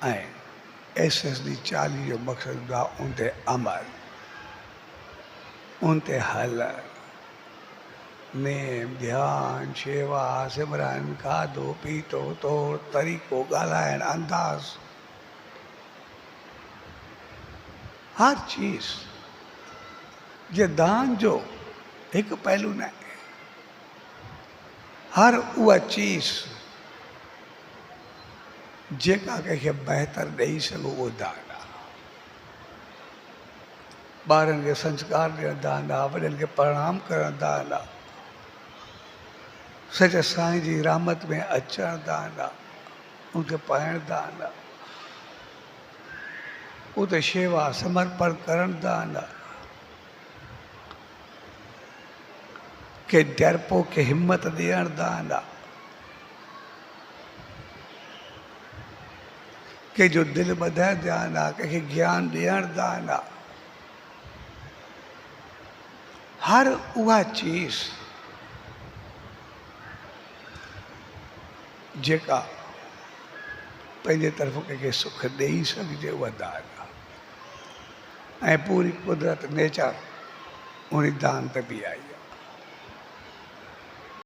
ऐं SSD 40 जो मक़सदु आहे उन ते अमल, उन ते हल, नेम ध्यान शेवा सिमरन खाधो पीतो तौर तरीक़ो ॻाल्हाइण अंदाज़, हर चीज़ जे दान जो हिकु पहलू न आहे, हर उहा चीज़ जेका कंहिंखे बहितर ॾेई सघो उहो दान आहे। ॿारनि खे संस्कार ॾियणु दान आहे, वॾनि खे प्रणाम करणु दान आहे, सच साईं जी रहमत में अचणु दान आहे, उनखे पाइणु दान आहे, उते शेवा समर्पण करणु दान आहे, के डरपोक खे हिम्मत ॾियणु दान आहे, कंहिंजो दिलि ॿधाइणु दान आहे, कंहिंखे ज्ञान ॾियणु दान आहे। हर उहा चीज़ जेका पंहिंजे तरफ़ कंहिंखे सुख ॾेई सघिजे उहा दान आहे। ऐं पूरी कुदरत नेचर उन दान ते बि आई आहे।